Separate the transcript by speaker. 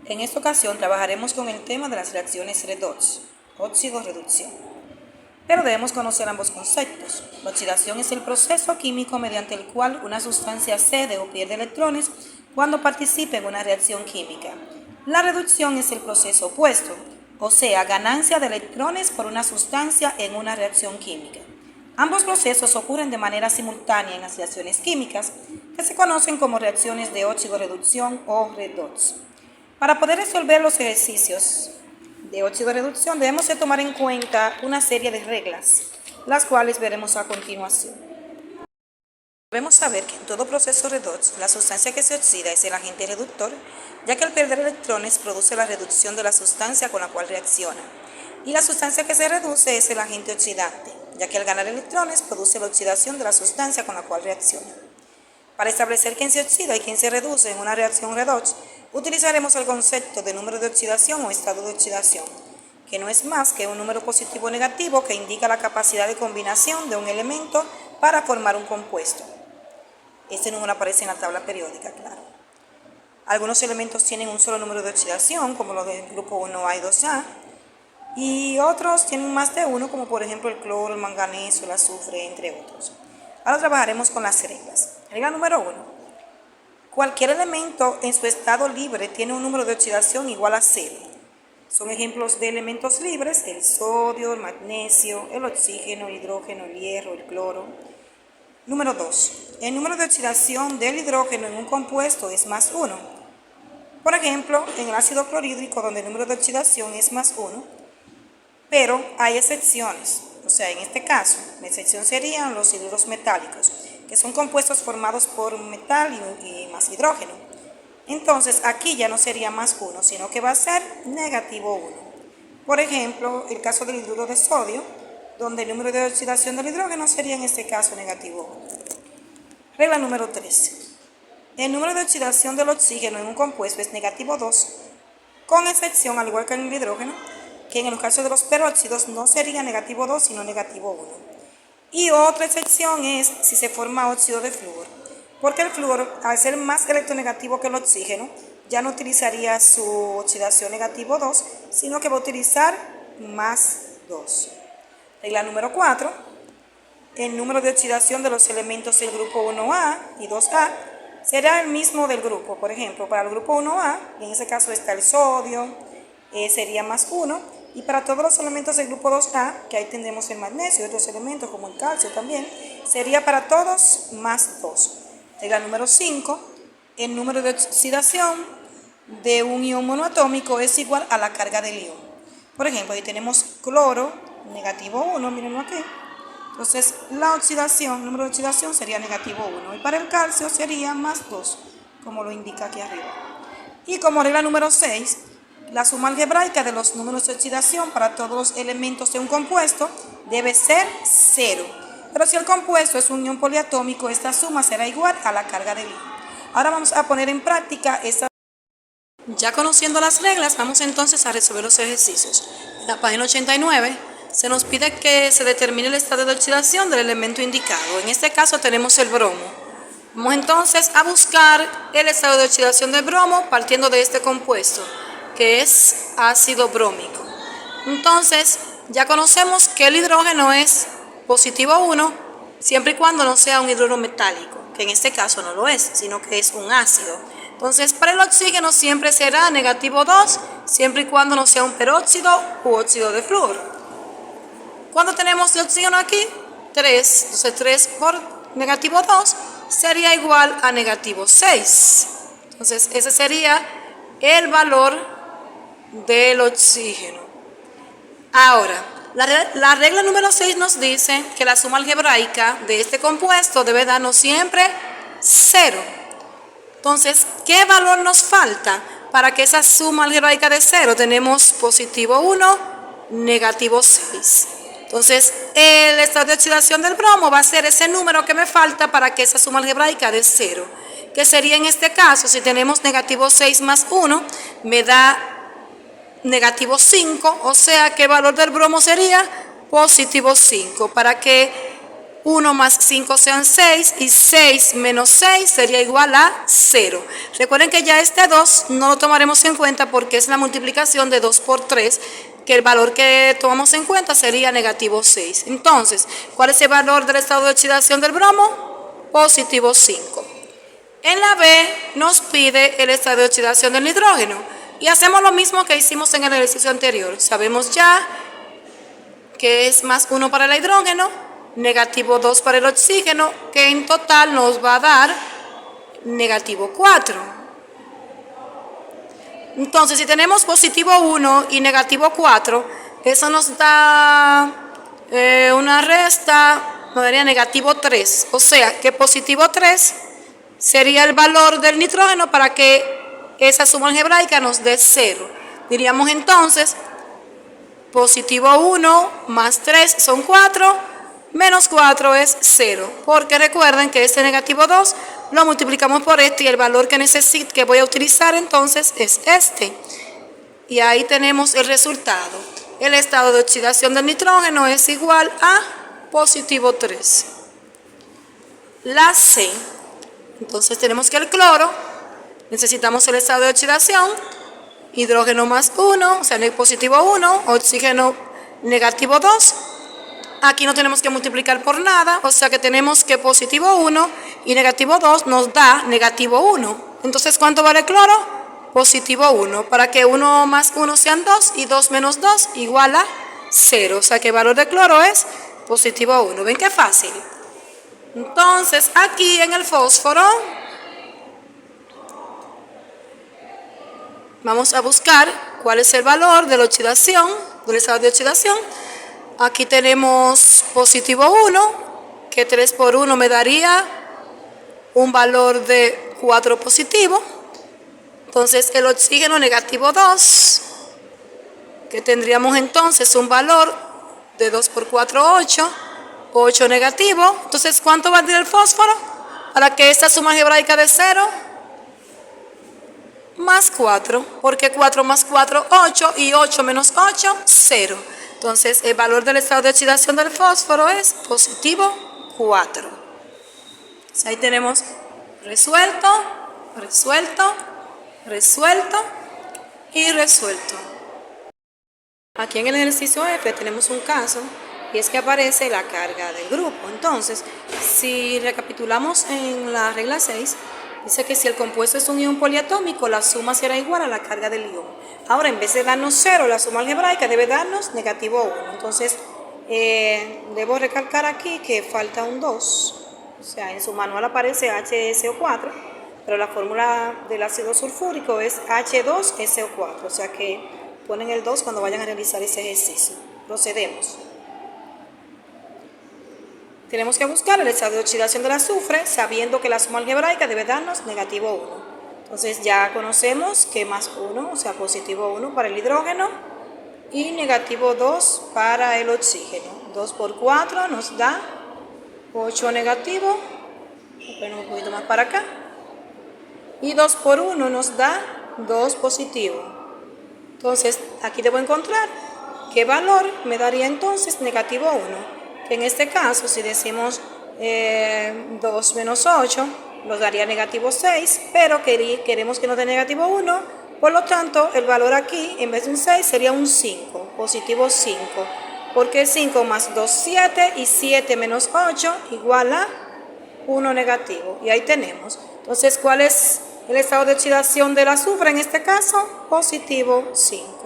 Speaker 1: En esta ocasión trabajaremos con el tema de las reacciones redox, óxido-reducción. Pero debemos conocer ambos conceptos. La oxidación es el proceso químico mediante el cual una sustancia cede o pierde electrones cuando participa en una reacción química. La reducción es el proceso opuesto, o sea, ganancia de electrones por una sustancia en una reacción química. Ambos procesos ocurren de manera simultánea en las reacciones químicas, que se conocen como reacciones de óxido-reducción o redox. Para poder resolver los ejercicios de óxido-reducción debemos de tomar en cuenta una serie de reglas, las cuales veremos a continuación. Debemos saber que en todo proceso redox, la sustancia que se oxida es el agente reductor, ya que al perder electrones produce la reducción de la sustancia con la cual reacciona. Y la sustancia que se reduce es el agente oxidante, ya que al ganar electrones produce la oxidación de la sustancia con la cual reacciona. Para establecer quién se oxida y quién se reduce en una reacción redox, utilizaremos el concepto de número de oxidación o estado de oxidación, que no es más que un número positivo o negativo que indica la capacidad de combinación de un elemento para formar un compuesto. Este número aparece en la tabla periódica, claro. Algunos elementos tienen un solo número de oxidación, como los del grupo 1A y 2A, y otros tienen más de uno, como por ejemplo el cloro, el manganeso, el azufre, entre otros. Ahora trabajaremos con las reglas. Regla número 1. Cualquier elemento en su estado libre tiene un número de oxidación igual a 0. Son ejemplos de elementos libres: el sodio, el magnesio, el oxígeno, el hidrógeno, el hierro, el cloro. Número 2. El número de oxidación del hidrógeno en un compuesto es más 1. Por ejemplo, en el ácido clorhídrico, donde el número de oxidación es más 1, pero hay excepciones. O sea, en este caso, la excepción serían los hidruros metálicos, que son compuestos formados por metal y más hidrógeno. Entonces, aquí ya no sería más 1, sino que va a ser negativo 1. Por ejemplo, el caso del hidruro de sodio, donde el número de oxidación del hidrógeno sería en este caso negativo 1. Regla número 3. El número de oxidación del oxígeno en un compuesto es negativo 2, con excepción, al igual que en el hidrógeno, que en el caso de los peróxidos no sería negativo 2, sino negativo 1. Y otra excepción es si se forma óxido de flúor, porque el flúor, al ser más electronegativo que el oxígeno, ya no utilizaría su oxidación negativo 2, sino que va a utilizar más 2. Regla número 4. El número de oxidación de los elementos del grupo 1A y 2A será el mismo del grupo. Por ejemplo, para el grupo 1A, en ese caso está el sodio, sería más 1. Y para todos los elementos del grupo 2A, que ahí tendremos el magnesio y otros elementos como el calcio también, sería para todos más 2. Regla número 5. El número de oxidación de un ion monoatómico es igual a la carga del ion. Por ejemplo, ahí tenemos cloro, negativo 1, mírenlo aquí. Entonces, la oxidación, el número de oxidación sería negativo 1. Y para el calcio sería más 2, como lo indica aquí arriba. Y como regla número 6, la suma algebraica de los números de oxidación para todos los elementos de un compuesto debe ser 0. Pero si el compuesto es un ion poliatómico, esta suma será igual a la carga del ion. Ahora vamos a poner en práctica esta. Ya conociendo las reglas, vamos entonces a resolver los ejercicios. En la página 89 se nos pide que se determine el estado de oxidación del elemento indicado. En este caso tenemos el bromo. Vamos entonces a buscar el estado de oxidación del bromo partiendo de este compuesto, que es ácido brómico. Entonces, ya conocemos que el hidrógeno es positivo 1, siempre y cuando no sea un hidruro metálico, que en este caso no lo es, sino que es un ácido. Entonces, para el oxígeno siempre será negativo 2, siempre y cuando no sea un peróxido u óxido de flúor. Cuando tenemos el oxígeno aquí, 3, entonces 3 por negativo 2 sería igual a negativo 6. Entonces, ese sería el valor del oxígeno. Ahora, la regla número 6 nos dice que la suma algebraica de este compuesto debe darnos siempre 0. Entonces, ¿qué valor nos falta para que esa suma algebraica de 0? Tenemos positivo 1, negativo 6. Entonces, el estado de oxidación del bromo va a ser ese número que me falta para que esa suma algebraica de 0. Que sería en este caso, si tenemos negativo 6 más 1, me da negativo 5, o sea que el valor del bromo sería positivo 5. Para que 1 más 5 sean 6 y 6 menos 6 sería igual a 0. Recuerden que ya este 2 no lo tomaremos en cuenta porque es la multiplicación de 2 por 3, que el valor que tomamos en cuenta sería negativo 6. Entonces, ¿cuál es el valor del estado de oxidación del bromo? Positivo 5. En la B nos pide el estado de oxidación del nitrógeno y hacemos lo mismo que hicimos en el ejercicio anterior. Sabemos ya que es más 1 para el hidrógeno, negativo 2 para el oxígeno, que en total nos va a dar negativo 4. Entonces, si tenemos positivo 1 y negativo 4, eso nos da una resta, nos daría negativo 3. O sea, que positivo 3 sería el valor del nitrógeno para que esa suma algebraica nos dé 0. Diríamos entonces, positivo 1 más 3 son 4, menos 4 es 0, porque recuerden que este negativo 2 lo multiplicamos por este y el valor que voy a utilizar entonces es este. Y ahí tenemos el resultado. El estado de oxidación del nitrógeno es igual a positivo 3. La C. Entonces tenemos que el cloro, necesitamos el estado de oxidación, hidrógeno más 1, o sea, positivo 1, oxígeno negativo 2. Aquí no tenemos que multiplicar por nada, o sea que tenemos que positivo 1 y negativo 2 nos da negativo 1. Entonces, ¿cuánto vale el cloro? Positivo 1. Para que 1 más 1 sean 2 y 2 menos 2 igual a 0. O sea que el valor de cloro es positivo 1. ¿Ven qué fácil? Entonces, aquí en el fósforo vamos a buscar cuál es el valor de la oxidación, del estado de oxidación. Aquí tenemos positivo 1, que 3 por 1 me daría un valor de 4 positivo. Entonces el oxígeno negativo 2, que tendríamos entonces un valor de 2 por 4, 8, 8 negativo. Entonces, ¿cuánto va a dar el fósforo? Para que esta suma algebraica de 0, más 4, porque 4 más 4, 8, y 8 menos 8, 0. Entonces, el valor del estado de oxidación del fósforo es positivo 4. Entonces, ahí tenemos resuelto, resuelto, resuelto y resuelto. Aquí en el ejercicio F tenemos un caso y es que aparece la carga del grupo. Entonces, si recapitulamos en la regla 6, dice que si el compuesto es un ion poliatómico, la suma será igual a la carga del ion. Ahora, en vez de darnos 0, la suma algebraica debe darnos negativo 1. Entonces, debo recalcar aquí que falta un 2. O sea, en su manual aparece HSO4, pero la fórmula del ácido sulfúrico es H2SO4. O sea que ponen el 2 cuando vayan a realizar ese ejercicio. Procedemos. Tenemos que buscar el estado de oxidación del azufre, sabiendo que la suma algebraica debe darnos negativo 1. Entonces ya conocemos que más 1, o sea, positivo 1 para el hidrógeno y negativo 2 para el oxígeno. 2 por 4 nos da 8 negativo, voy a poner un poquito más para acá, y 2 por 1 nos da 2 positivo. Entonces aquí debo encontrar qué valor me daría entonces negativo 1, que en este caso si decimos 2 menos 8 nos daría negativo 6, pero queremos que nos dé negativo 1, por lo tanto el valor aquí en vez de un 6 sería un 5, positivo 5, porque 5 más 2, 7, y 7 menos 8 igual a 1 negativo, y ahí tenemos. Entonces, ¿cuál es el estado de oxidación del azufre en este caso? Positivo 5.